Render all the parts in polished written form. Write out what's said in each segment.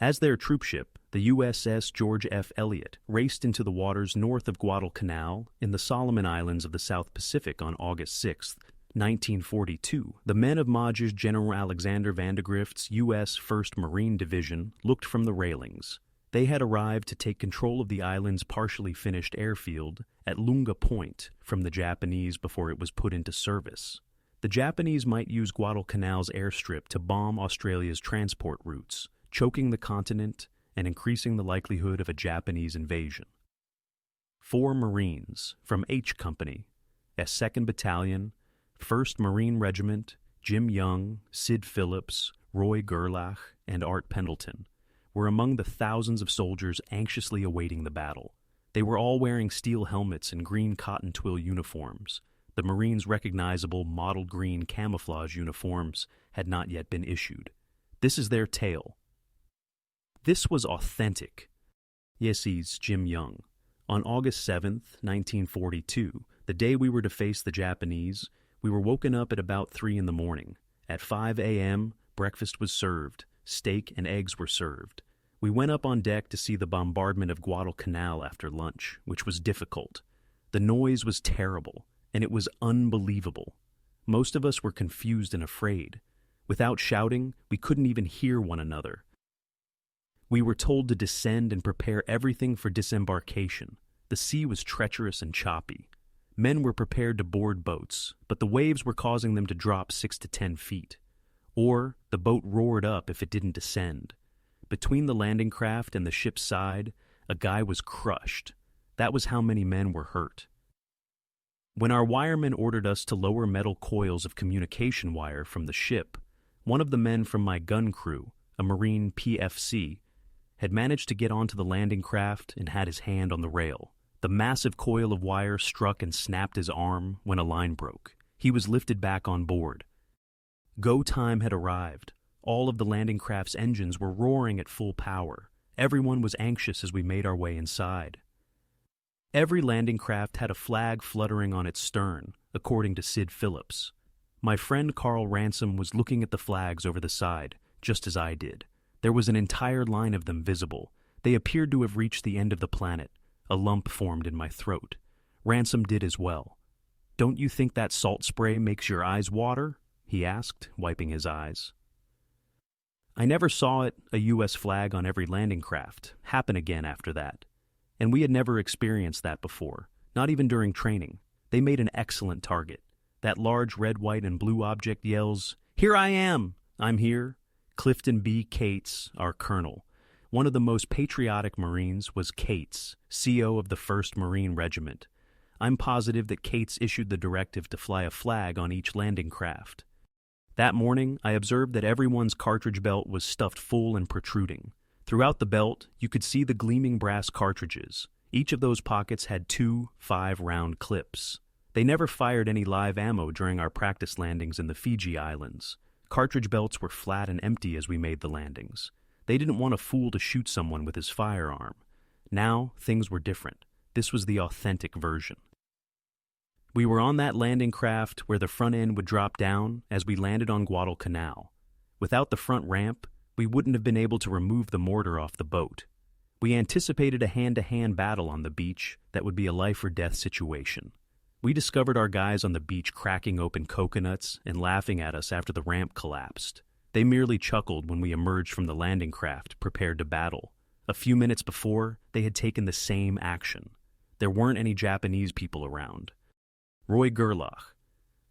As their troopship, the USS George F. Elliott raced into the waters north of Guadalcanal in the Solomon Islands of the South Pacific on August 6, 1942. The men of Major General Alexander Vandegrift's U.S. 1st Marine Division looked from the railings. They had arrived to take control of the island's partially finished airfield at Lunga Point from the Japanese before it was put into service. The Japanese might use Guadalcanal's airstrip to bomb Australia's transport routes, choking the continent and increasing the likelihood of a Japanese invasion. 4 Marines from H Company, a 2nd Battalion, 1st Marine Regiment, Jim Young, Sid Phillips, Roy Gerlach, and Art Pendleton, were among the thousands of soldiers anxiously awaiting the battle. They were all wearing steel helmets and green cotton twill uniforms. The Marines' recognizable mottled green camouflage uniforms had not yet been issued. This is their tale. This was authentic. Yes, Jim Young. On August 7th, 1942, the day we were to face the Japanese, we were woken up at about 3 in the morning. At 5 a.m., breakfast was served. Steak and eggs were served. We went up on deck to see the bombardment of Guadalcanal after lunch, which was difficult. The noise was terrible, and it was unbelievable. Most of us were confused and afraid. Without shouting, we couldn't even hear one another. We were told to descend and prepare everything for disembarkation. The sea was treacherous and choppy. Men were prepared to board boats, but the waves were causing them to drop 6 to 10 feet. Or the boat roared up if it didn't descend. Between the landing craft and the ship's side, a guy was crushed. That was how many men were hurt. When our wiremen ordered us to lower metal coils of communication wire from the ship, one of the men from my gun crew, a Marine PFC, had managed to get onto the landing craft and had his hand on the rail. The massive coil of wire struck and snapped his arm when a line broke. He was lifted back on board. Go time had arrived. All of the landing craft's engines were roaring at full power. Everyone was anxious as we made our way inside. Every landing craft had a flag fluttering on its stern, according to Sid Phillips. My friend Carl Ransom was looking at the flags over the side, just as I did. There was an entire line of them visible. They appeared to have reached the end of the planet. A lump formed in my throat. Ransom did as well. "Don't you think that salt spray makes your eyes water?" he asked, wiping his eyes. I never saw it, a U.S. flag on every landing craft, happen again after that. And we had never experienced that before, not even during training. They made an excellent target. That large red, white, and blue object yells, "Here I am! I'm here." Clifton B. Cates, our colonel. One of the most patriotic Marines was Cates, CO of the 1st Marine Regiment. I'm positive that Cates issued the directive to fly a flag on each landing craft. That morning, I observed that everyone's cartridge belt was stuffed full and protruding. Throughout the belt, you could see the gleaming brass cartridges. Each of those pockets had 2 5-round clips. They never fired any live ammo during our practice landings in the Fiji Islands. Cartridge belts were flat and empty as we made the landings. They didn't want a fool to shoot someone with his firearm. Now, things were different. This was the authentic version. We were on that landing craft where the front end would drop down as we landed on Guadalcanal. Without the front ramp, we wouldn't have been able to remove the mortar off the boat. We anticipated a hand-to-hand battle on the beach that would be a life-or-death situation. We discovered our guys on the beach cracking open coconuts and laughing at us after the ramp collapsed. They merely chuckled when we emerged from the landing craft, prepared to battle. A few minutes before, they had taken the same action. There weren't any Japanese people around. Roy Gerlach.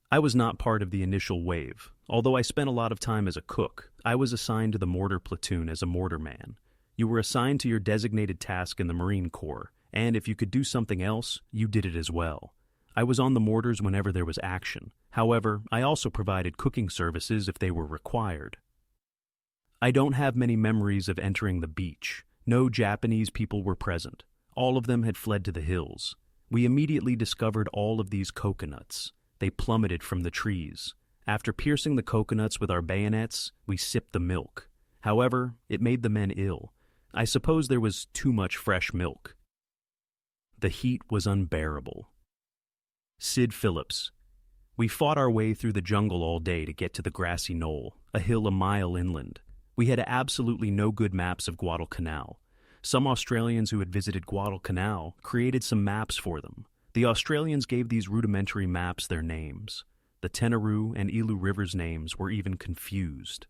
I was not part of the initial wave. Although I spent a lot of time as a cook, I was assigned to the mortar platoon as a mortarman. You were assigned to your designated task in the Marine Corps, and if you could do something else, you did it as well. I was on the mortars whenever there was action. However, I also provided cooking services if they were required. I don't have many memories of entering the beach. No Japanese people were present. All of them had fled to the hills. We immediately discovered all of these coconuts. They plummeted from the trees. After piercing the coconuts with our bayonets, we sipped the milk. However, it made the men ill. I suppose there was too much fresh milk. The heat was unbearable. Sid Phillips. We fought our way through the jungle all day to get to the grassy knoll, a hill a mile inland. We had absolutely no good maps of Guadalcanal. Some Australians who had visited Guadalcanal created some maps for them. The Australians gave these rudimentary maps their names. The Tenaru and Ilu rivers' names were even confused.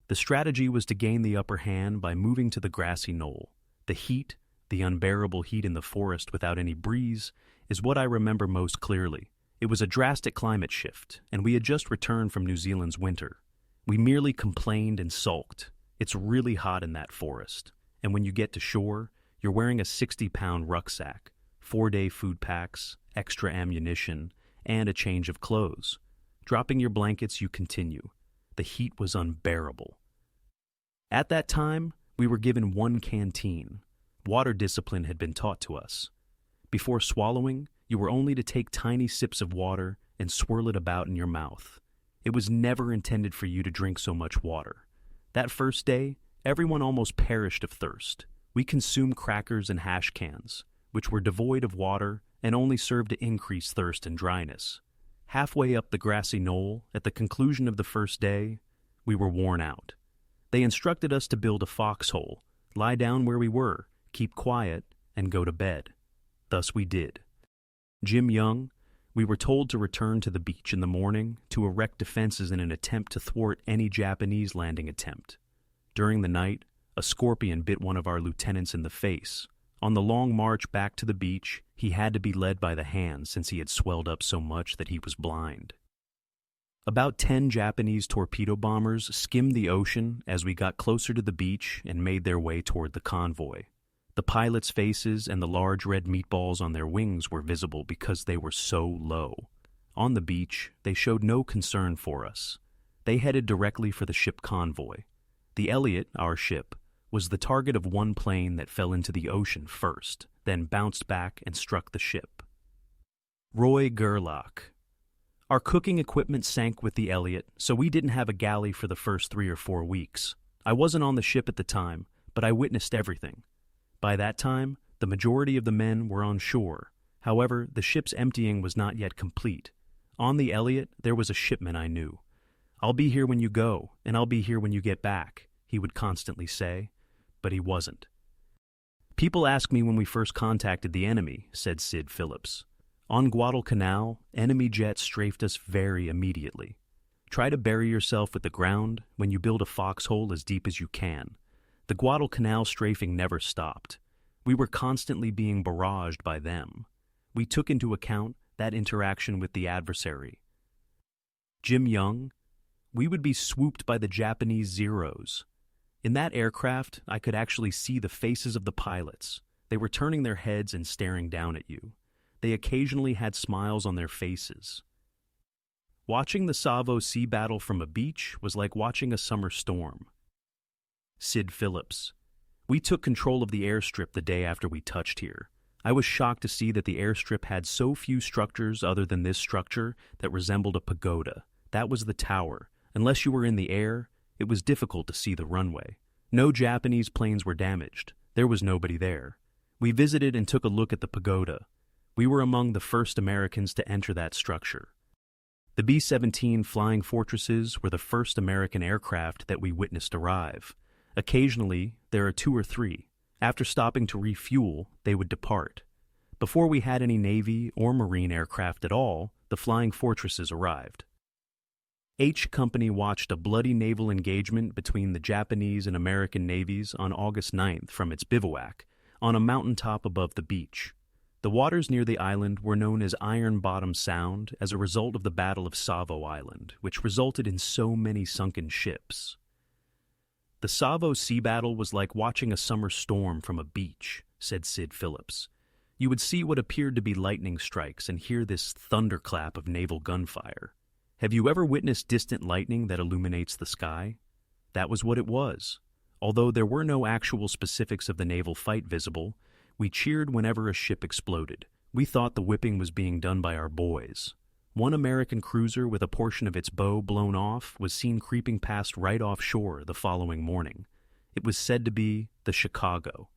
The strategy was to gain the upper hand by moving to the grassy knoll. The heat, the unbearable heat in the forest without any breeze, is what I remember most clearly. It was a drastic climate shift, and we had just returned from New Zealand's winter. We merely complained and sulked. It's really hot in that forest, and when you get to shore, you're wearing a 60-pound rucksack, 4-day food packs, extra ammunition, and a change of clothes. Dropping your blankets, you continue. The heat was unbearable. At that time, we were given one canteen. Water discipline had been taught to us. Before swallowing, you were only to take tiny sips of water and swirl it about in your mouth. It was never intended for you to drink so much water. That first day, everyone almost perished of thirst. We consumed crackers and hash cans, which were devoid of water and only served to increase thirst and dryness. Halfway up the grassy knoll, at the conclusion of the first day, we were worn out. They instructed us to build a foxhole, lie down where we were, keep quiet, and go to bed. Thus we did. Jim Young, we were told to return to the beach in the morning to erect defenses in an attempt to thwart any Japanese landing attempt. During the night, a scorpion bit one of our lieutenants in the face. On the long march back to the beach, he had to be led by the hand since he had swelled up so much that he was blind. About 10 Japanese torpedo bombers skimmed the ocean as we got closer to the beach and made their way toward the convoy. The pilots' faces and the large red meatballs on their wings were visible because they were so low. On the beach, they showed no concern for us. They headed directly for the ship convoy. The Elliott, our ship, was the target of one plane that fell into the ocean first, then bounced back and struck the ship. Roy Gerlach. Our cooking equipment sank with the Elliott, so we didn't have a galley for the first 3 or 4 weeks. I wasn't on the ship at the time, but I witnessed everything. By that time, the majority of the men were on shore. However, the ship's emptying was not yet complete. On the Elliott, there was a shipman I knew. "I'll be here when you go, and I'll be here when you get back," he would constantly say, but he wasn't. "People ask me when we first contacted the enemy," said Sid Phillips. "On Guadalcanal, enemy jets strafed us very immediately. Try to bury yourself with the ground when you build a foxhole as deep as you can. The Guadalcanal strafing never stopped. We were constantly being barraged by them. We took into account that interaction with the adversary." Jim Young, we would be swooped by the Japanese Zeros. In that aircraft, I could actually see the faces of the pilots. They were turning their heads and staring down at you. They occasionally had smiles on their faces. Watching the Savo sea battle from a beach was like watching a summer storm. Sid Phillips. We took control of the airstrip the day after we touched here. I was shocked to see that the airstrip had so few structures other than this structure that resembled a pagoda. That was the tower. Unless you were in the air, it was difficult to see the runway. No Japanese planes were damaged. There was nobody there. We visited and took a look at the pagoda. We were among the first Americans to enter that structure. The B-17 Flying Fortresses were the first American aircraft that we witnessed arrive. Occasionally, there are 2 or 3. After stopping to refuel, they would depart. Before we had any Navy or Marine aircraft at all, the Flying Fortresses arrived. H Company watched a bloody naval engagement between the Japanese and American navies on August 9th from its bivouac, on a mountaintop above the beach. The waters near the island were known as Iron Bottom Sound as a result of the Battle of Savo Island, which resulted in so many sunken ships. "The Savo sea battle was like watching a summer storm from a beach," said Sid Phillips. "You would see what appeared to be lightning strikes and hear this thunderclap of naval gunfire. Have you ever witnessed distant lightning that illuminates the sky? That was what it was. Although there were no actual specifics of the naval fight visible, we cheered whenever a ship exploded. We thought the whipping was being done by our boys. One American cruiser with a portion of its bow blown off was seen creeping past right offshore the following morning. It was said to be the Chicago.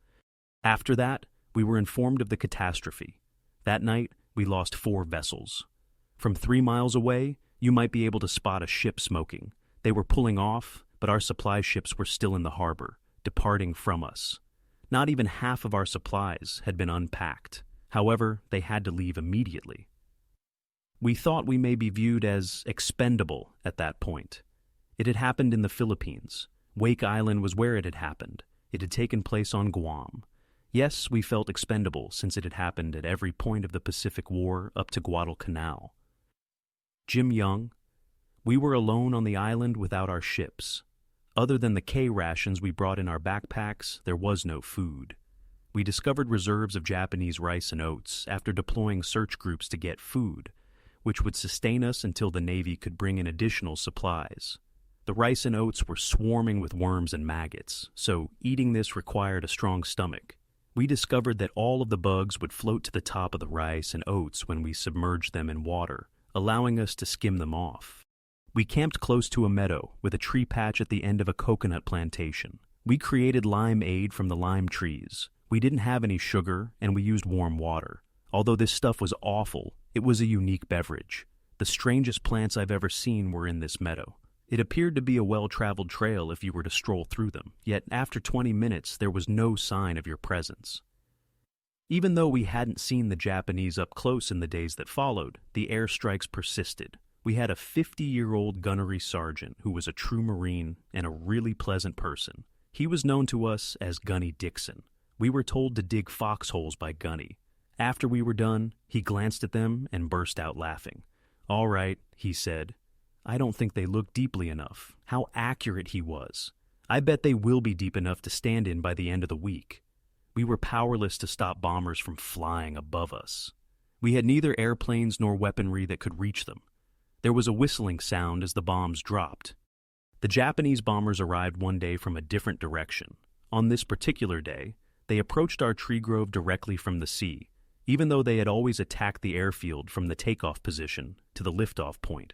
After that, we were informed of the catastrophe. That night, we lost 4 vessels. From 3 miles away, you might be able to spot a ship smoking. They were pulling off, but our supply ships were still in the harbor, departing from us. Not even half of our supplies had been unpacked. However, they had to leave immediately. We thought we may be viewed as expendable at that point. It had happened in the Philippines. Wake Island was where it had happened. It had taken place on Guam. Yes, we felt expendable since it had happened at every point of the Pacific War up to Guadalcanal. Jim Young, we were alone on the island without our ships. Other than the K rations we brought in our backpacks, there was no food. We discovered reserves of Japanese rice and oats after deploying search groups to get food, which would sustain us until the Navy could bring in additional supplies. The rice and oats were swarming with worms and maggots, so eating this required a strong stomach. We discovered that all of the bugs would float to the top of the rice and oats when we submerged them in water, allowing us to skim them off. We camped close to a meadow with a tree patch at the end of a coconut plantation. We created limeade from the lime trees. We didn't have any sugar, and we used warm water. Although this stuff was awful, it was a unique beverage. The strangest plants I've ever seen were in this meadow. It appeared to be a well-traveled trail if you were to stroll through them, yet after 20 minutes there was no sign of your presence. Even though we hadn't seen the Japanese up close in the days that followed, the airstrikes persisted. We had a 50-year-old gunnery sergeant who was a true Marine and a really pleasant person. He was known to us as Gunny Dixon. We were told to dig foxholes by Gunny. After we were done, he glanced at them and burst out laughing. "All right," he said. "I don't think they look deeply enough." How accurate he was. I bet they will be deep enough to stand in by the end of the week. We were powerless to stop bombers from flying above us. We had neither airplanes nor weaponry that could reach them. There was a whistling sound as the bombs dropped. The Japanese bombers arrived one day from a different direction. On this particular day, they approached our tree grove directly from the sea, even though they had always attacked the airfield from the takeoff position to the liftoff point.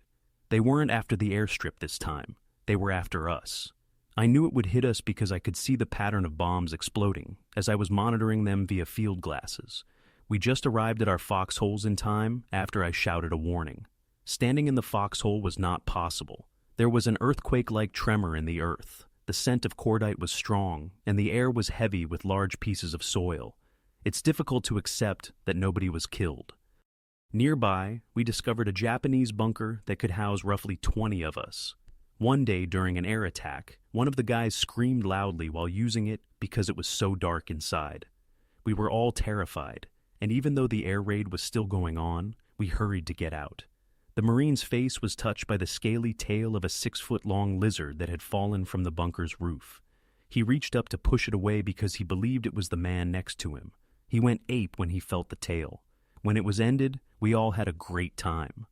They weren't after the airstrip this time. They were after us. I knew it would hit us because I could see the pattern of bombs exploding as I was monitoring them via field glasses. We just arrived at our foxholes in time after I shouted a warning. Standing in the foxhole was not possible. There was an earthquake-like tremor in the earth. The scent of cordite was strong, and the air was heavy with large pieces of soil. It's difficult to accept that nobody was killed. Nearby, we discovered a Japanese bunker that could house roughly 20 of us. One day during an air attack, one of the guys screamed loudly while using it because it was so dark inside. We were all terrified, and even though the air raid was still going on, we hurried to get out. The Marine's face was touched by the scaly tail of a 6-foot-long lizard that had fallen from the bunker's roof. He reached up to push it away because he believed it was the man next to him. He went ape when he felt the tail. When it was ended, we all had a great time.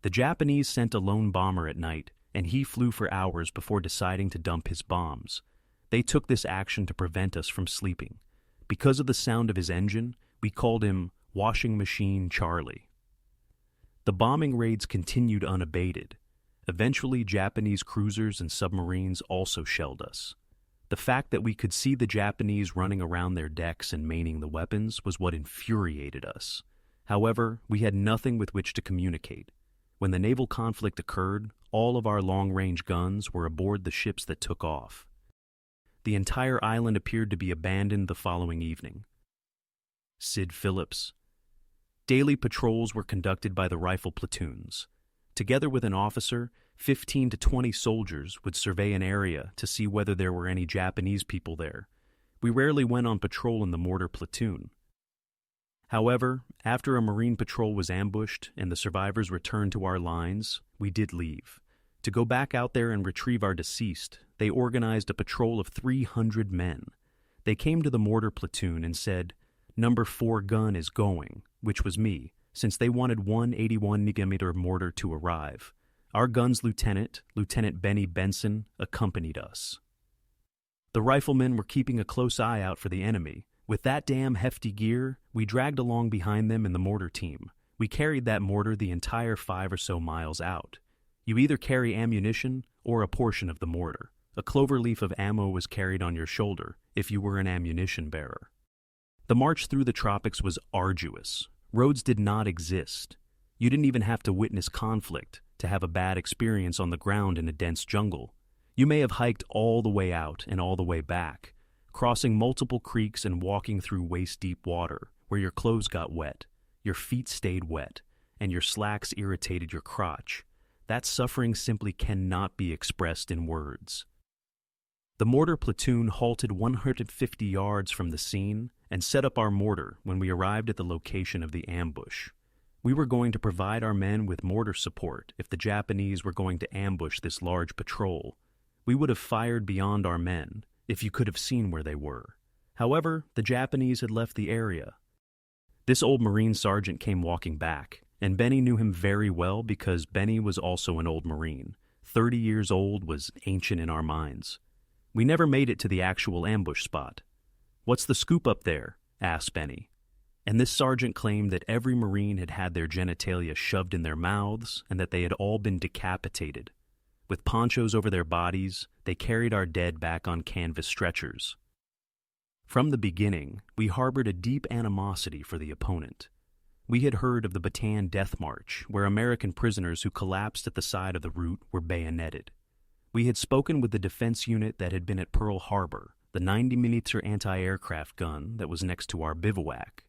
The Japanese sent a lone bomber at night, and he flew for hours before deciding to dump his bombs. They took this action to prevent us from sleeping. Because of the sound of his engine, we called him Washing Machine Charlie. The bombing raids continued unabated. Eventually, Japanese cruisers and submarines also shelled us. The fact that we could see the Japanese running around their decks and maining the weapons was what infuriated us. However, we had nothing with which to communicate. When the naval conflict occurred, all of our long-range guns were aboard the ships that took off. The entire island appeared to be abandoned the following evening. Sid Phillips. Daily patrols were conducted by the rifle platoons. Together with an officer, 15 to 20 soldiers would survey an area to see whether there were any Japanese people there. We rarely went on patrol in the mortar platoon. However, after a Marine patrol was ambushed and the survivors returned to our lines, we did leave. To go back out there and retrieve our deceased, they organized a patrol of 300 men. They came to the mortar platoon and said, "Number 4 gun is going," which was me, since they wanted one 81mm mortar to arrive. Our gun's lieutenant, Lieutenant Benny Benson, accompanied us. The riflemen were keeping a close eye out for the enemy. With that damn hefty gear, we dragged along behind them in the mortar team. We carried that mortar the entire 5 or so miles out. You either carry ammunition or a portion of the mortar. A clover leaf of ammo was carried on your shoulder if you were an ammunition bearer. The march through the tropics was arduous. Roads did not exist. You didn't even have to witness conflict to have a bad experience on the ground in a dense jungle. You may have hiked all the way out and all the way back, crossing multiple creeks and walking through waist-deep water where your clothes got wet, your feet stayed wet, and your slacks irritated your crotch. That suffering simply cannot be expressed in words. The mortar platoon halted 150 yards from the scene and set up our mortar when we arrived at the location of the ambush. We were going to provide our men with mortar support if the Japanese were going to ambush this large patrol. We would have fired beyond our men if you could have seen where they were. However, the Japanese had left the area. This old Marine sergeant came walking back, and Benny knew him very well because Benny was also an old Marine. 30 years old was ancient in our minds. We never made it to the actual ambush spot. "What's the scoop up there?" asked Benny. And this sergeant claimed that every Marine had had their genitalia shoved in their mouths and that they had all been decapitated. With ponchos over their bodies, they carried our dead back on canvas stretchers. From the beginning, we harbored a deep animosity for the opponent. We had heard of the Bataan Death March, where American prisoners who collapsed at the side of the route were bayoneted. We had spoken with the defense unit that had been at Pearl Harbor, the 90mm anti-aircraft gun that was next to our bivouac.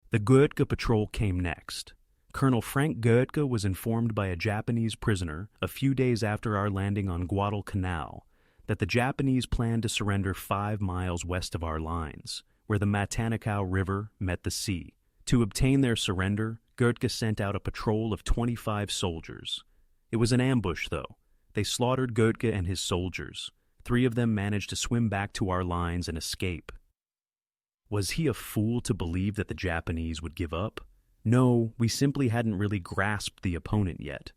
The Goetka patrol came next. Colonel Frank Goetka was informed by a Japanese prisoner a few days after our landing on Guadalcanal that the Japanese planned to surrender 5 miles west of our lines, where the Matanikaw River met the sea. To obtain their surrender, Goetka sent out a patrol of 25 soldiers. It was an ambush, though. They slaughtered Goetka and his soldiers. 3 of them managed to swim back to our lines and escape. Was he a fool to believe that the Japanese would give up? No, we simply hadn't really grasped the opponent yet.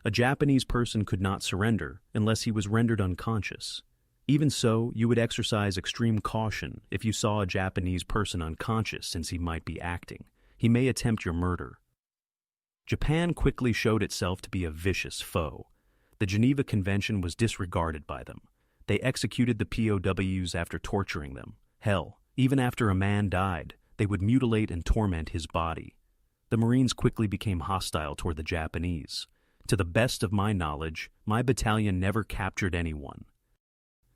A Japanese person could not surrender unless he was rendered unconscious. Even so, you would exercise extreme caution if you saw a Japanese person unconscious, since he might be acting. He may attempt your murder. Japan quickly showed itself to be a vicious foe. The Geneva Convention was disregarded by them. They executed the POWs after torturing them. Hell, even after a man died, they would mutilate and torment his body. The Marines quickly became hostile toward the Japanese. To the best of my knowledge, my battalion never captured anyone.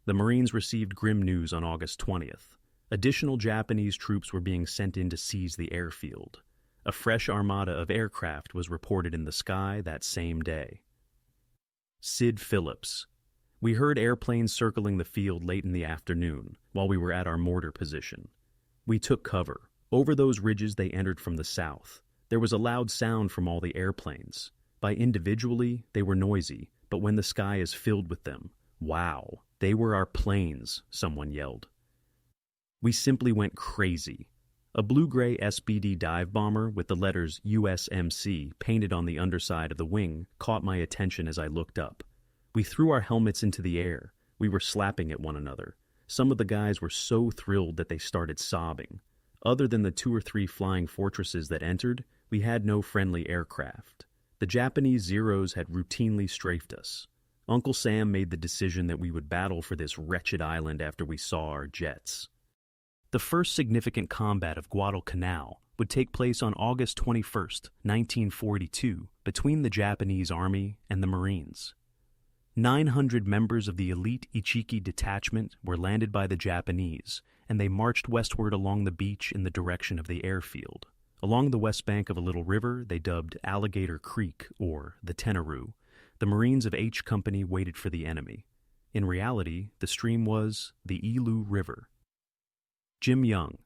The Marines received grim news on August 20th. Additional Japanese troops were being sent in to seize the airfield. A fresh armada of aircraft was reported in the sky that same day. Sid Phillips. We heard airplanes circling the field late in the afternoon while we were at our mortar position. We took cover. Over those ridges they entered from the south. There was a loud sound from all the airplanes. By individually, they were noisy, but when the sky is filled with them, wow, they were our planes, someone yelled. We simply went crazy. A blue-gray SBD dive bomber with the letters USMC painted on the underside of the wing caught my attention as I looked up. We threw our helmets into the air. We were slapping at one another. Some of the guys were so thrilled that they started sobbing. Other than the 2 or 3 flying fortresses that entered, we had no friendly aircraft. The Japanese Zeros had routinely strafed us. Uncle Sam made the decision that we would battle for this wretched island after we saw our jets. The first significant combat of Guadalcanal would take place on August 21st, 1942, between the Japanese Army and the Marines. 900 members of the elite Ichiki Detachment were landed by the Japanese, and they marched westward along the beach in the direction of the airfield. Along the west bank of a little river they dubbed Alligator Creek, or the Tenaru, the Marines of H Company waited for the enemy. In reality, the stream was the Elu River. Jim Young.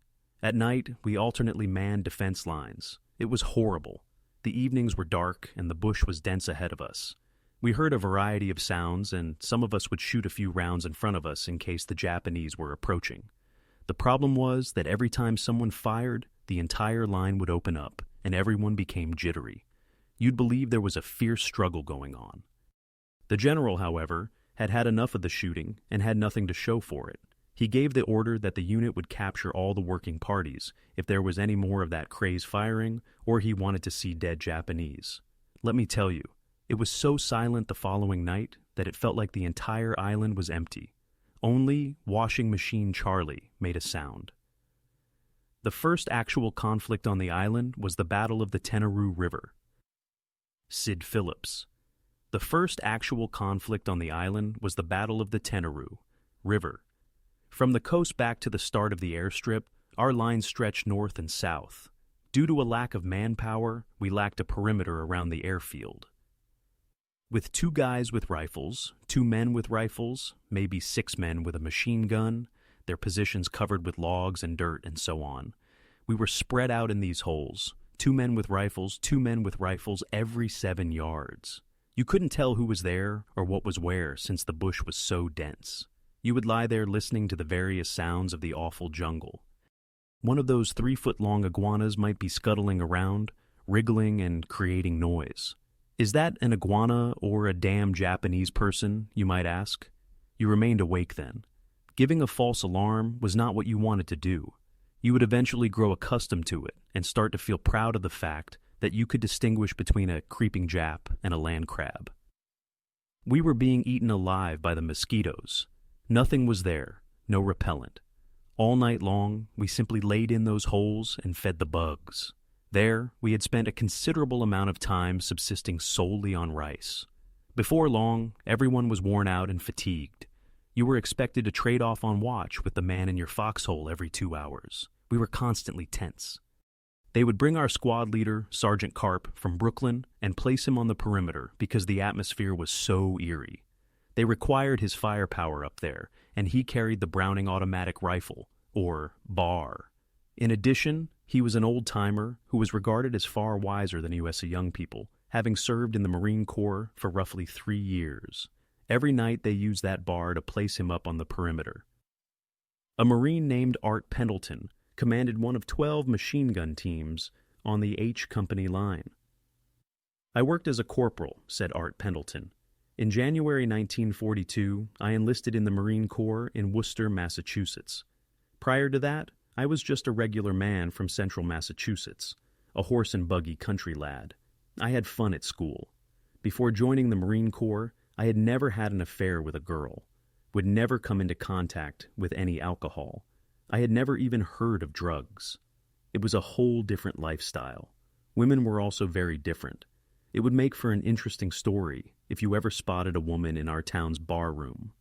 At night, we alternately manned defense lines. It was horrible. The evenings were dark, and the bush was dense ahead of us. We heard a variety of sounds, and some of us would shoot a few rounds in front of us in case the Japanese were approaching. The problem was that every time someone fired, the entire line would open up, and everyone became jittery. You'd believe there was a fierce struggle going on. The general, however, had had enough of the shooting and had nothing to show for it. He gave the order that the unit would capture all the working parties if there was any more of that crazed firing or he wanted to see dead Japanese. Let me tell you, it was so silent the following night that it felt like the entire island was empty. Only Washing Machine Charlie made a sound. The first actual conflict on the island was the Battle of the Tenaru River. Sid Phillips. The first actual conflict on the island was the Battle of the Tenaru River. From the coast back to the start of the airstrip, our lines stretched north and south. Due to a lack of manpower, we lacked a perimeter around the airfield. With 2 guys with rifles, 2 men with rifles, maybe 6 men with a machine gun, their positions covered with logs and dirt and so on, we were spread out in these holes, 2 men with rifles, 2 men with rifles every 7 yards. You couldn't tell who was there or what was where since the bush was so dense. You would lie there listening to the various sounds of the awful jungle. One of those 3-foot-long iguanas might be scuttling around, wriggling and creating noise. Is that an iguana or a damn Japanese person, you might ask? You remained awake then. Giving a false alarm was not what you wanted to do. You would eventually grow accustomed to it and start to feel proud of the fact that you could distinguish between a creeping Jap and a land crab. We were being eaten alive by the mosquitoes. Nothing was there, no repellent. All night long, we simply laid in those holes and fed the bugs. There, we had spent a considerable amount of time subsisting solely on rice. Before long, everyone was worn out and fatigued. You were expected to trade off on watch with the man in your foxhole every 2 hours. We were constantly tense. They would bring our squad leader, Sergeant Carp, from Brooklyn and place him on the perimeter because the atmosphere was so eerie. They required his firepower up there, and he carried the Browning automatic rifle, or BAR. In addition, he was an old-timer who was regarded as far wiser than U.S. young people, having served in the Marine Corps for roughly 3 years. Every night they used that BAR to place him up on the perimeter. A Marine named Art Pendleton commanded one of 12 machine gun teams on the H Company line. I worked as a corporal, said Art Pendleton. In January 1942, I enlisted in the Marine Corps in Worcester, Massachusetts. Prior to that, I was just a regular man from central Massachusetts, a horse and buggy country lad. I had fun at school. Before joining the Marine Corps, I had never had an affair with a girl, would never come into contact with any alcohol. I had never even heard of drugs. It was a whole different lifestyle. Women were also very different. It would make for an interesting story if you ever spotted a woman in our town's bar room.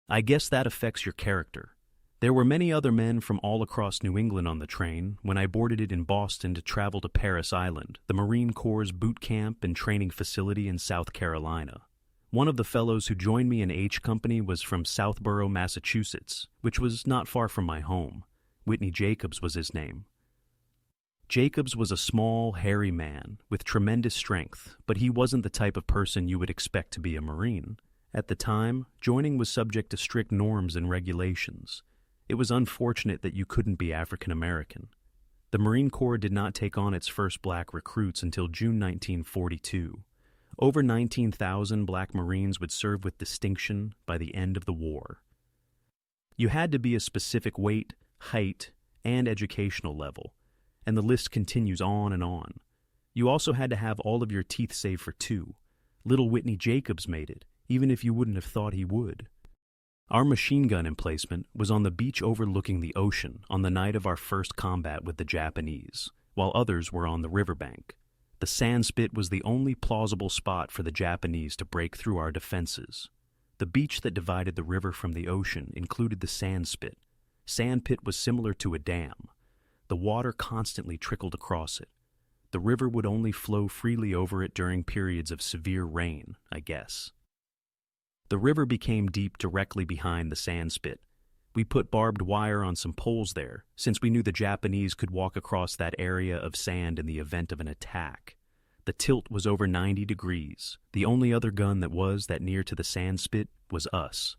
I guess that affects your character. There were many other men from all across New England on the train when I boarded it in Boston to travel to Parris Island, the Marine Corps' boot camp and training facility in South Carolina. One of the fellows who joined me in H Company was from Southborough, Massachusetts, which was not far from my home. Whitney Jacobs was his name. Jacobs was a small, hairy man with tremendous strength, but he wasn't the type of person you would expect to be a Marine. At the time, joining was subject to strict norms and regulations. It was unfortunate that you couldn't be African American. The Marine Corps did not take on its first black recruits until June 1942. Over 19,000 black Marines would serve with distinction by the end of the war. You had to be a specific weight, height, and educational level, and the list continues on and on. You also had to have all of your teeth saved for 2. Little Whitney Jacobs made it, even if you wouldn't have thought he would. Our machine gun emplacement was on the beach overlooking the ocean on the night of our first combat with the Japanese, while others were on the riverbank. The sandspit was the only plausible spot for the Japanese to break through our defenses. The beach that divided the river from the ocean included the sandspit. Sandpit was similar to a dam. The water constantly trickled across it. The river would only flow freely over it during periods of severe rain, I guess. The river became deep directly behind the sandspit. We put barbed wire on some poles there, since we knew the Japanese could walk across that area of sand in the event of an attack. The tilt was over 90 degrees. The only other gun that was that near to the sandspit was us.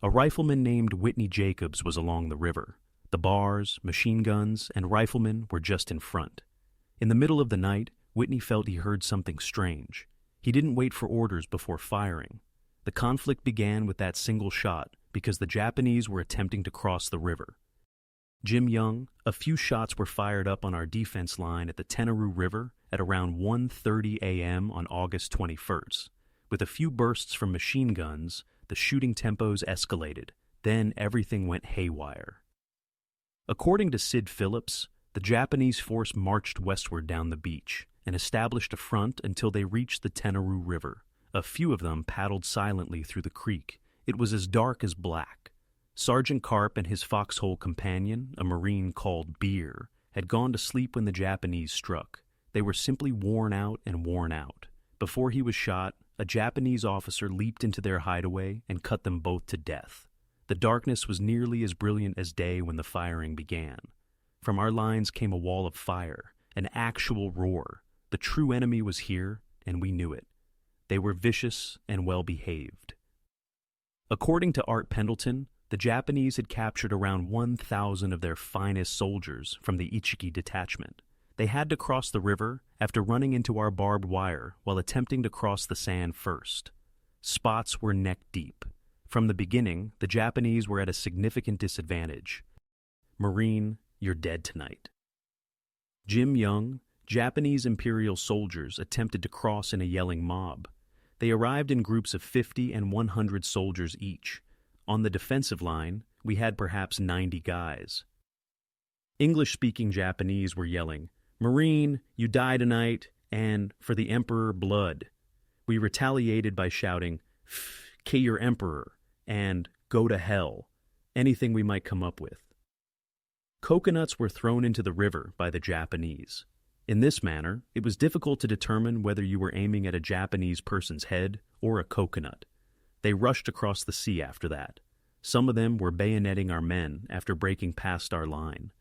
A rifleman named Whitney Jacobs was along the river. The bars, machine guns, and riflemen were just in front. In the middle of the night, Whitney felt he heard something strange. He didn't wait for orders before firing. The conflict began with that single shot because the Japanese were attempting to cross the river. Jim Young, a few shots were fired up on our defense line at the Tenaru River at around 1:30 a.m. on August 21st. With a few bursts from machine guns, the shooting tempos escalated. Then everything went haywire. According to Sid Phillips, the Japanese force marched westward down the beach. and established a front until they reached the Tenaru River. A few of them paddled silently through the creek. It was as dark as black. Sergeant Carp and his foxhole companion, a Marine called Beer, had gone to sleep when the Japanese struck. They were simply worn out and worn out. Before he was shot, a Japanese officer leaped into their hideaway and cut them both to death. The darkness was nearly as brilliant as day when the firing began. From our lines came a wall of fire, an actual roar. The true enemy was here, and we knew it. They were vicious and well-behaved. According to Art Pendleton, the Japanese had captured around 1,000 of their finest soldiers from the Ichiki Detachment. They had to cross the river after running into our barbed wire while attempting to cross the sand first. Spots were neck-deep. From the beginning, the Japanese were at a significant disadvantage. Marine, you're dead tonight. Jim Young, Japanese Imperial soldiers attempted to cross in a yelling mob. They arrived in groups of 50 and 100 soldiers each. On the defensive line, we had perhaps 90 guys. English-speaking Japanese were yelling, "Marine, you die tonight," and "For the Emperor, blood." We retaliated by shouting, "K your Emperor," and "Go to hell," anything we might come up with. Coconuts were thrown into the river by the Japanese. In this manner, it was difficult to determine whether you were aiming at a Japanese person's head or a coconut. They rushed across the sea after that. Some of them were bayoneting our men after breaking past our line.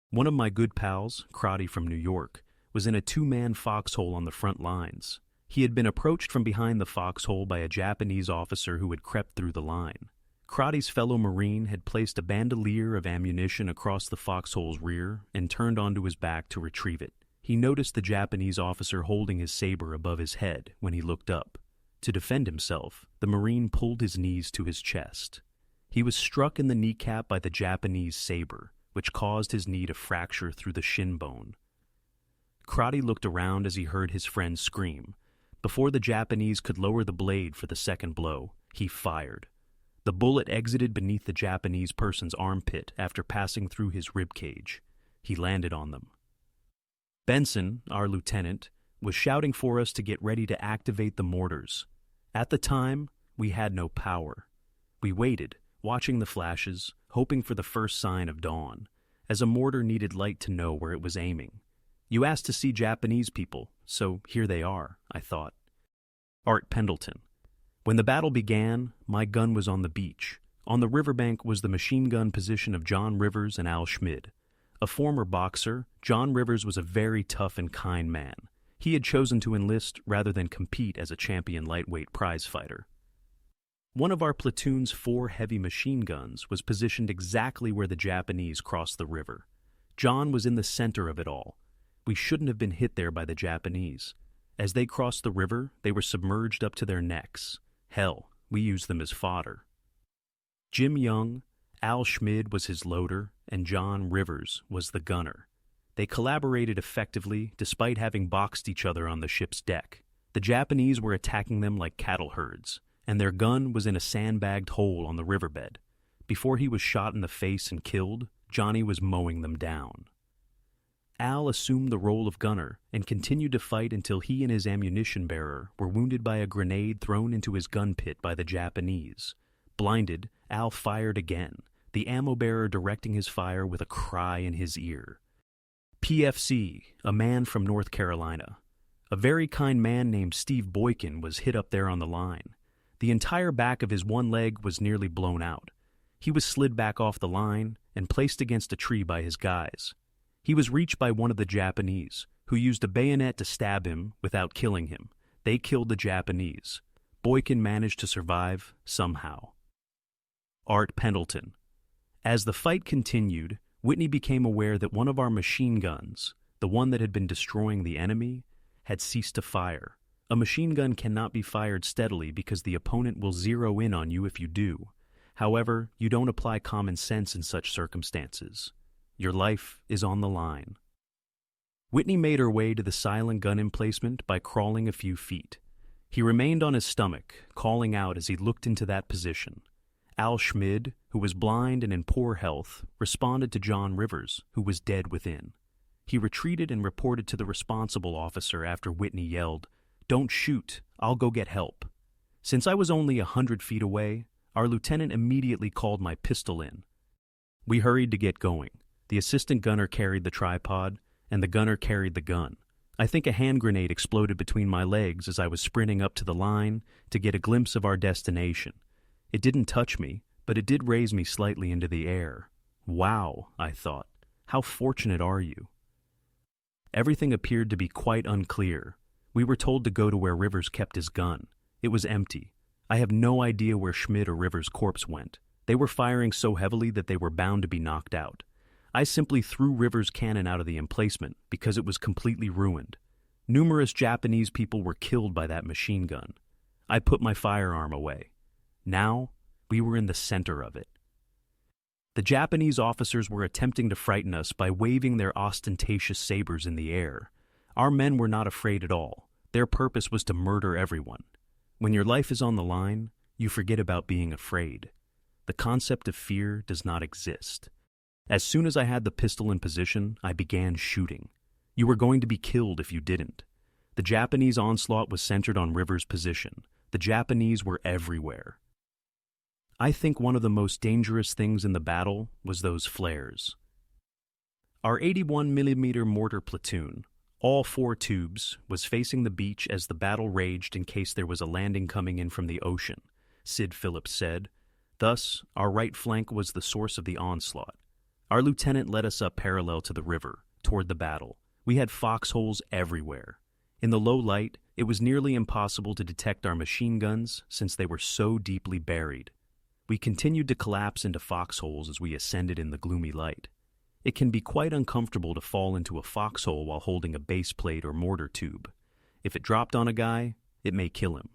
One of my good pals, Crotty from New York, was in a two-man foxhole on the front lines. He had been approached from behind the foxhole by a Japanese officer who had crept through the line. Crotty's fellow Marine had placed a bandolier of ammunition across the foxhole's rear and turned onto his back to retrieve it. He noticed the Japanese officer holding his saber above his head when he looked up. To defend himself, the Marine pulled his knees to his chest. He was struck in the kneecap by the Japanese saber, which caused his knee to fracture through the shin bone. Crotty looked around as he heard his friend scream. Before the Japanese could lower the blade for the second blow, he fired. The bullet exited beneath the Japanese person's armpit after passing through his ribcage. He landed on them. Benson, our lieutenant, was shouting for us to get ready to activate the mortars. At the time, we had no power. We waited, watching the flashes, hoping for the first sign of dawn, as a mortar needed light to know where it was aiming. You asked to see Japanese people, so here they are, I thought. Art Pendleton. When the battle began, my gun was on the beach. On the riverbank was the machine gun position of John Rivers and Al Schmid. A former boxer, John Rivers was a very tough and kind man. He had chosen to enlist rather than compete as a champion lightweight prize fighter. One of our platoon's 4 heavy machine guns was positioned exactly where the Japanese crossed the river. John was in the center of it all. We shouldn't have been hit there by the Japanese. As they crossed the river, they were submerged up to their necks. Hell, we used them as fodder. Jim Young, Al Schmid was his loader, and John Rivers was the gunner. They collaborated effectively despite having boxed each other on the ship's deck. The Japanese were attacking them like cattle herds, and their gun was in a sandbagged hole on the riverbed. Before he was shot in the face and killed, Johnny was mowing them down. Al assumed the role of gunner and continued to fight until he and his ammunition bearer were wounded by a grenade thrown into his gun pit by the Japanese. Blinded, Al fired again, the ammo bearer directing his fire with a cry in his ear. PFC, a man from North Carolina. A very kind man named Steve Boykin was hit up there on the line. The entire back of his one leg was nearly blown out. He was slid back off the line and placed against a tree by his guys. He was reached by one of the Japanese, who used a bayonet to stab him without killing him. They killed the Japanese. Boykin managed to survive somehow. Art Pendleton. As the fight continued, Whitney became aware that one of our machine guns, the one that had been destroying the enemy, had ceased to fire. A machine gun cannot be fired steadily because the opponent will zero in on you if you do. However, you don't apply common sense in such circumstances. Your life is on the line. Whitney made her way to the silent gun emplacement by crawling a few feet. He remained on his stomach, calling out as he looked into that position. Al Schmid, who was blind and in poor health, responded to John Rivers, who was dead within. He retreated and reported to the responsible officer after Whitney yelled, "Don't shoot, I'll go get help." Since I was only 100 feet away, our lieutenant immediately called my pistol in. We hurried to get going. The assistant gunner carried the tripod, and the gunner carried the gun. I think a hand grenade exploded between my legs as I was sprinting up to the line to get a glimpse of our destination. It didn't touch me, but it did raise me slightly into the air. Wow, I thought. How fortunate are you? Everything appeared to be quite unclear. We were told to go to where Rivers kept his gun. It was empty. I have no idea where Schmidt or Rivers' corpse went. They were firing so heavily that they were bound to be knocked out. I simply threw Rivers' cannon out of the emplacement because it was completely ruined. Numerous Japanese people were killed by that machine gun. I put my firearm away. Now, we were in the center of it. The Japanese officers were attempting to frighten us by waving their ostentatious sabers in the air. Our men were not afraid at all. Their purpose was to murder everyone. When your life is on the line, you forget about being afraid. The concept of fear does not exist. As soon as I had the pistol in position, I began shooting. You were going to be killed if you didn't. The Japanese onslaught was centered on Rivers' position. The Japanese were everywhere. I think one of the most dangerous things in the battle was those flares. Our 81mm mortar platoon, all 4 tubes, was facing the beach as the battle raged in case there was a landing coming in from the ocean, Sid Phillips said. Thus, our right flank was the source of the onslaught. Our lieutenant led us up parallel to the river, toward the battle. We had foxholes everywhere. In the low light, it was nearly impossible to detect our machine guns since they were so deeply buried. We continued to collapse into foxholes as we ascended in the gloomy light. It can be quite uncomfortable to fall into a foxhole while holding a base plate or mortar tube. If it dropped on a guy, it may kill him.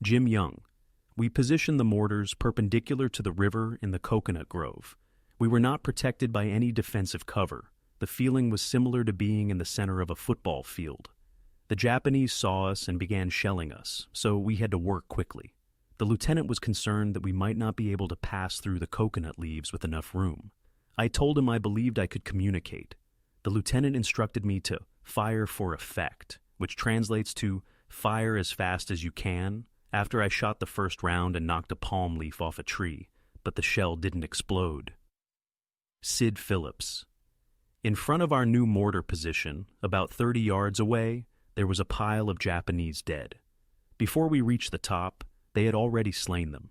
Jim Young. We positioned the mortars perpendicular to the river in the coconut grove. We were not protected by any defensive cover. The feeling was similar to being in the center of a football field. The Japanese saw us and began shelling us, so we had to work quickly. The lieutenant was concerned that we might not be able to pass through the coconut leaves with enough room. I told him I believed I could communicate. The lieutenant instructed me to fire for effect, which translates to fire as fast as you can, after I shot the first round and knocked a palm leaf off a tree, but the shell didn't explode. Sid Phillips. In front of our new mortar position, about 30 yards away, there was a pile of Japanese dead. Before we reached the top, they had already slain them.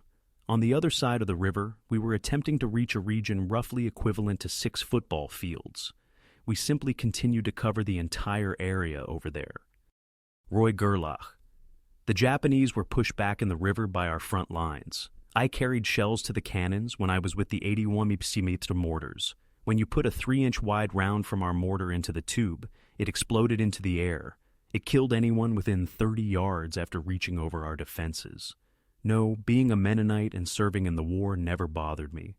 On the other side of the river, we were attempting to reach a region roughly equivalent to 6 football fields. We simply continued to cover the entire area over there. Roy Gerlach. The Japanese were pushed back in the river by our front lines. I carried shells to the cannons when I was with the 81mm mortars. When you put a 3-inch wide round from our mortar into the tube, it exploded into the air. It killed anyone within 30 yards after reaching over our defenses. No, being a Mennonite and serving in the war never bothered me.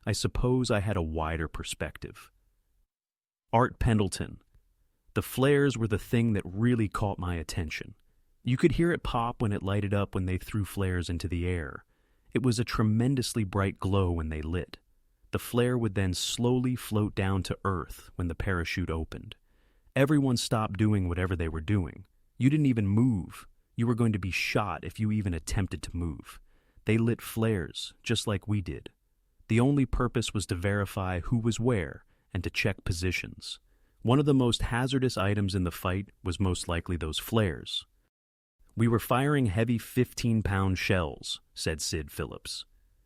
I suppose I had a wider perspective. Art Pendleton. The flares were the thing that really caught my attention. You could hear it pop when it lighted up when they threw flares into the air. It was a tremendously bright glow when they lit. The flare would then slowly float down to earth when the parachute opened. Everyone stopped doing whatever they were doing. You didn't even move. You were going to be shot if you even attempted to move. They lit flares, just like we did. The only purpose was to verify who was where and to check positions. One of the most hazardous items in the fight was most likely those flares. We were firing heavy 15-pound shells, said Sid Phillips.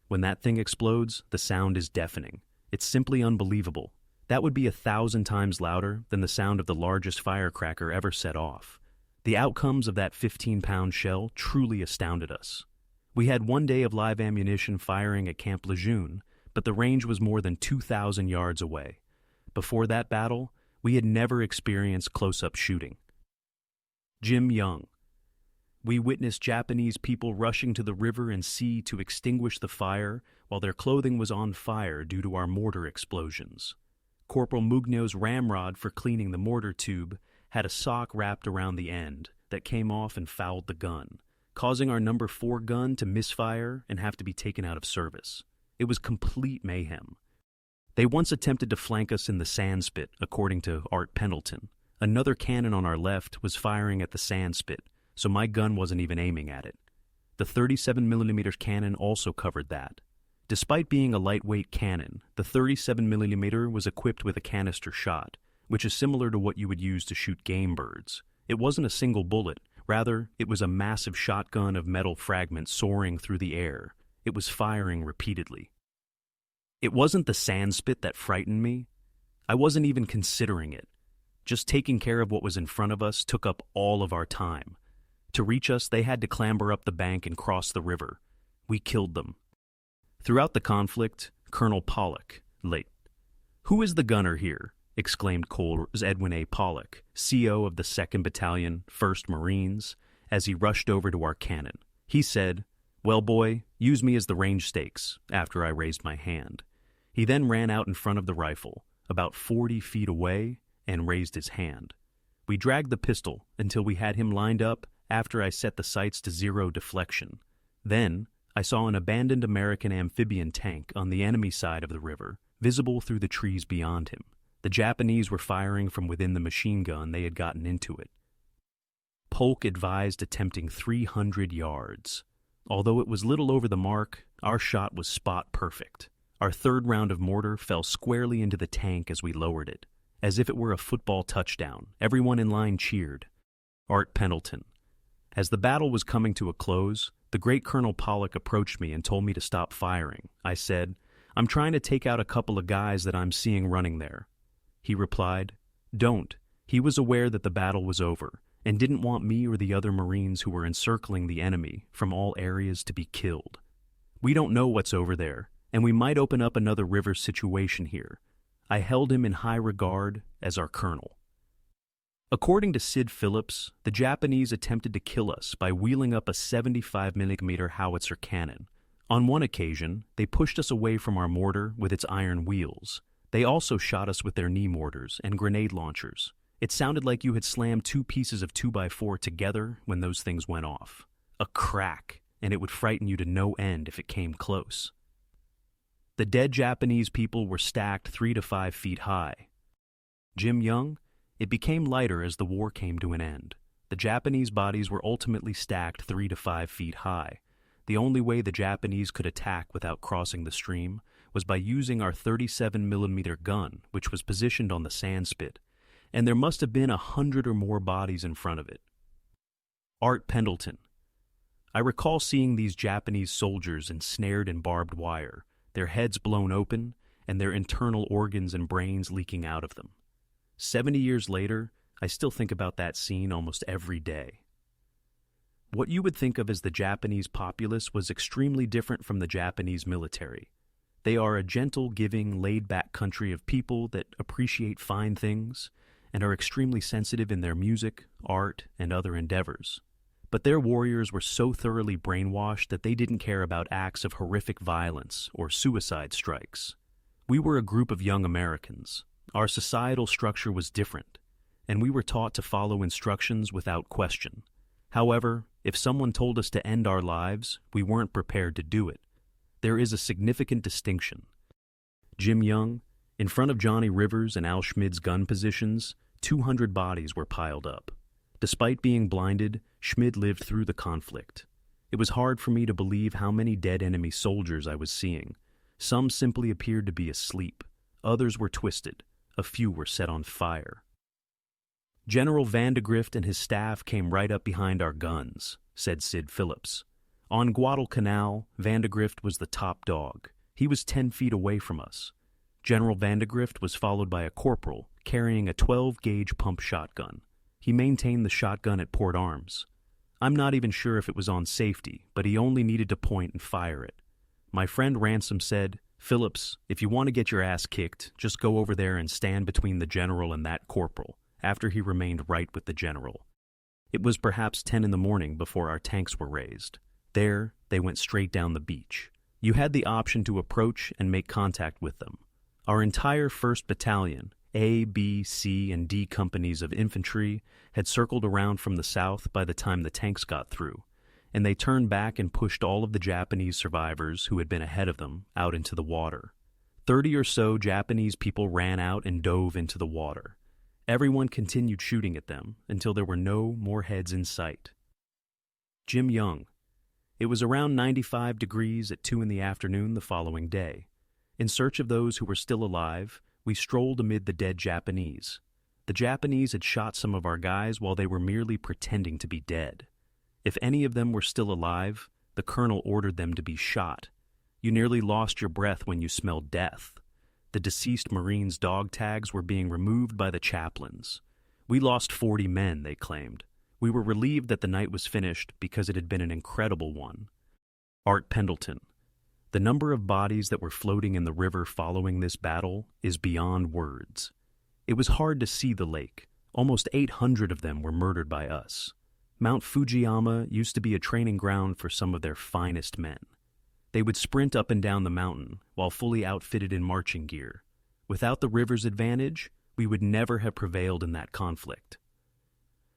When that thing explodes, the sound is deafening. It's simply unbelievable. That would be 1,000 times louder than the sound of the largest firecracker ever set off. The outcomes of that 15-pound shell truly astounded us. We had 1 day of live ammunition firing at Camp Lejeune, but the range was more than 2,000 yards away. Before that battle, we had never experienced close-up shooting. Jim Young. We witnessed Japanese people rushing to the river and sea to extinguish the fire while their clothing was on fire due to our mortar explosions. Corporal Mugnio's ramrod for cleaning the mortar tube had a sock wrapped around the end that came off and fouled the gun, causing our number 4 gun to misfire and have to be taken out of service. It was complete mayhem. They once attempted to flank us in the sandspit, according to Art Pendleton. Another cannon on our left was firing at the sandspit, so my gun wasn't even aiming at it. The 37mm cannon also covered that. Despite being a lightweight cannon, the 37mm was equipped with a canister shot, which is similar to what you would use to shoot game birds. It wasn't a single bullet, rather, it was a massive shotgun of metal fragments soaring through the air. It was firing repeatedly. It wasn't the sandspit that frightened me. I wasn't even considering it. Just taking care of what was in front of us took up all of our time. To reach us, they had to clamber up the bank and cross the river. We killed them. Throughout the conflict, Colonel Pollock, late. "Who is the gunner here?" exclaimed Corps Edwin A. Pollock, CO of the 2nd Battalion, 1st Marines, as he rushed over to our cannon. He said, "Well, boy, use me as the range stakes," after I raised my hand. He then ran out in front of the rifle, about 40 feet away, and raised his hand. We dragged the pistol until we had him lined up after I set the sights to 0 deflection. Then, I saw an abandoned American amphibian tank on the enemy side of the river, visible through the trees beyond him. The Japanese were firing from within the machine gun they had gotten into it. Polk advised attempting 300 yards. Although it was little over the mark, our shot was spot perfect. Our third round of mortar fell squarely into the tank as we lowered it. As if it were a football touchdown, everyone in line cheered. Art Pendleton. As the battle was coming to a close, the great Colonel Pollock approached me and told me to stop firing. I said, "I'm trying to take out a couple of guys that I'm seeing running there." He replied, "Don't." He was aware that the battle was over and didn't want me or the other Marines who were encircling the enemy from all areas to be killed. "We don't know what's over there, and we might open up another river situation here." I held him in high regard as our colonel. According to Sid Phillips, the Japanese attempted to kill us by wheeling up a 75mm howitzer cannon. On one occasion, they pushed us away from our mortar with its iron wheels. They also shot us with their knee mortars and grenade launchers. It sounded like you had slammed 2 pieces of 2x4 together when those things went off. A crack, and it would frighten you to no end if it came close. The dead Japanese people were stacked 3 to 5 feet high. Jim Young? It became lighter as the war came to an end. The Japanese bodies were ultimately stacked 3 to 5 feet high. The only way the Japanese could attack without crossing the stream was by using our 37mm gun, which was positioned on the sandspit, and there must have been 100 or more bodies in front of it. Art Pendleton. I recall seeing these Japanese soldiers ensnared in barbed wire, their heads blown open, and their internal organs and brains leaking out of them. 70 years later, I still think about that scene almost every day. What you would think of as the Japanese populace was extremely different from the Japanese military. They are a gentle, giving, laid-back country of people that appreciate fine things and are extremely sensitive in their music, art, and other endeavors. But their warriors were so thoroughly brainwashed that they didn't care about acts of horrific violence or suicide strikes. We were a group of young Americans. Our societal structure was different, and we were taught to follow instructions without question. However, if someone told us to end our lives, we weren't prepared to do it. There is a significant distinction. Jim Young, in front of Johnny Rivers and Al Schmid's gun positions, 200 bodies were piled up. Despite being blinded, Schmid lived through the conflict. It was hard for me to believe how many dead enemy soldiers I was seeing. Some simply appeared to be asleep. Others were twisted. A few were set on fire. General Vandegrift and his staff came right up behind our guns, said Sid Phillips. On Guadalcanal, Vandegrift was the top dog. He was 10 feet away from us. General Vandegrift was followed by a corporal carrying a 12-gauge pump shotgun. He maintained the shotgun at port arms. I'm not even sure if it was on safety, but he only needed to point and fire it. My friend Ransom said, "Phillips, if you want to get your ass kicked, just go over there and stand between the general and that corporal," after he remained right with the general. It was perhaps 10 in the morning before our tanks were raised. There, they went straight down the beach. You had the option to approach and make contact with them. Our entire 1st Battalion, A, B, C, and D companies of infantry had circled around from the south by the time the tanks got through, and they turned back and pushed all of the Japanese survivors who had been ahead of them out into the water. 30 or so Japanese people ran out and dove into the water. Everyone continued shooting at them until there were no more heads in sight. Jim Young. It was around 95 degrees at 2 in the afternoon the following day. In search of those who were still alive, we strolled amid the dead Japanese. The Japanese had shot some of our guys while they were merely pretending to be dead. If any of them were still alive, the colonel ordered them to be shot. You nearly lost your breath when you smelled death. The deceased Marines' dog tags were being removed by the chaplains. We lost 40 men, they claimed. We were relieved that the night was finished because it had been an incredible one. Art Pendleton. The number of bodies that were floating in the river following this battle is beyond words. It was hard to see the lake. Almost 800 of them were murdered by us. Mount Fujiyama used to be a training ground for some of their finest men. They would sprint up and down the mountain while fully outfitted in marching gear. Without the river's advantage, we would never have prevailed in that conflict.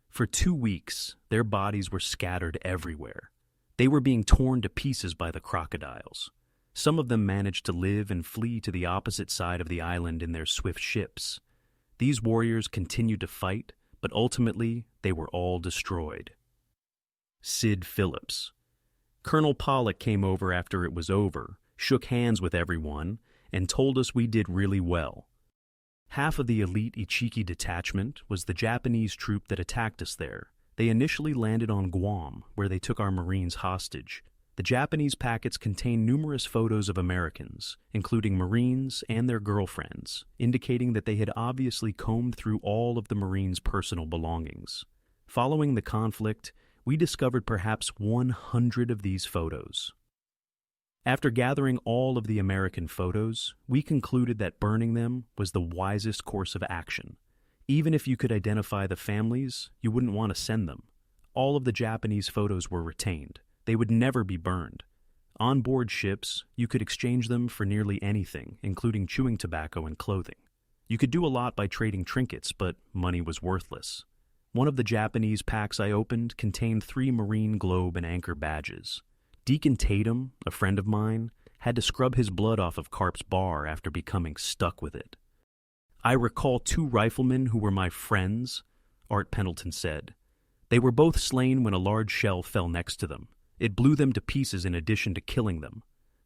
For 2 weeks, their bodies were scattered everywhere. They were being torn to pieces by the crocodiles. Some of them managed to live and flee to the opposite side of the island in their swift ships. These warriors continued to fight, but ultimately they were all destroyed. Sid Phillips. Colonel Pollock came over after it was over, shook hands with everyone, and told us we did really well. Half of the elite Ichiki Detachment was the Japanese troop that attacked us there. They initially landed on Guam, where they took our Marines hostage. The Japanese packets contained numerous photos of Americans, including Marines and their girlfriends, indicating that they had obviously combed through all of the Marines' personal belongings. Following the conflict, we discovered perhaps 100 of these photos. After gathering all of the American photos, we concluded that burning them was the wisest course of action. Even if you could identify the families, you wouldn't want to send them. All of the Japanese photos were retained. They would never be burned. On board ships, you could exchange them for nearly anything, including chewing tobacco and clothing. You could do a lot by trading trinkets, but money was worthless. One of the Japanese packs I opened contained 3 Marine Globe and Anchor badges. Deacon Tatum, a friend of mine, had to scrub his blood off of Carp's bar after becoming stuck with it. I recall 2 riflemen who were my friends, Art Pendleton said. They were both slain when a large shell fell next to them. It blew them to pieces in addition to killing them.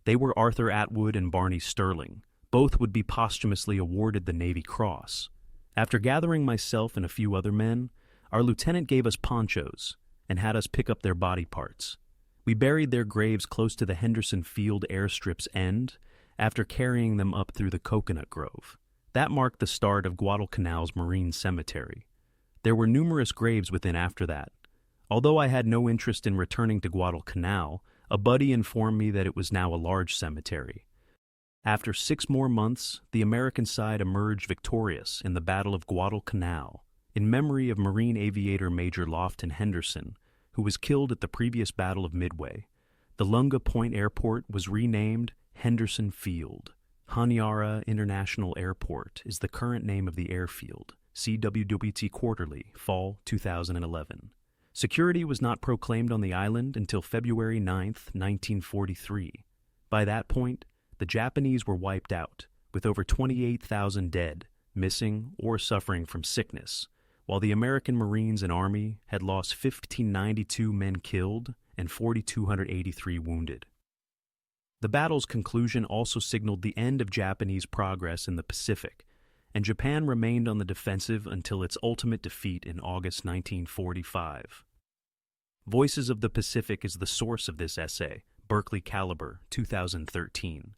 They were Arthur Atwood and Barney Sterling. Both would be posthumously awarded the Navy Cross. After gathering myself and a few other men, our lieutenant gave us ponchos and had us pick up their body parts. We buried their graves close to the Henderson Field airstrip's end after carrying them up through the coconut grove. That marked the start of Guadalcanal's Marine Cemetery. There were numerous graves within after that. Although I had no interest in returning to Guadalcanal, a buddy informed me that it was now a large cemetery. After 6 more months, the American side emerged victorious in the Battle of Guadalcanal, in memory of Marine Aviator Major Lofton Henderson, who was killed at the previous Battle of Midway. The Lunga Point Airport was renamed Henderson Field. Honiara International Airport is the current name of the airfield. See WW2 Quarterly, Fall 2011. Security was not proclaimed on the island until February 9, 1943. By that point, the Japanese were wiped out, with over 28,000 dead, missing, or suffering from sickness, while the American Marines and Army had lost 1,592 men killed and 4,283 wounded. The battle's conclusion also signaled the end of Japanese progress in the Pacific, and Japan remained on the defensive until its ultimate defeat in August 1945. Voices of the Pacific is the source of this essay, Berkeley Caliber, 2013.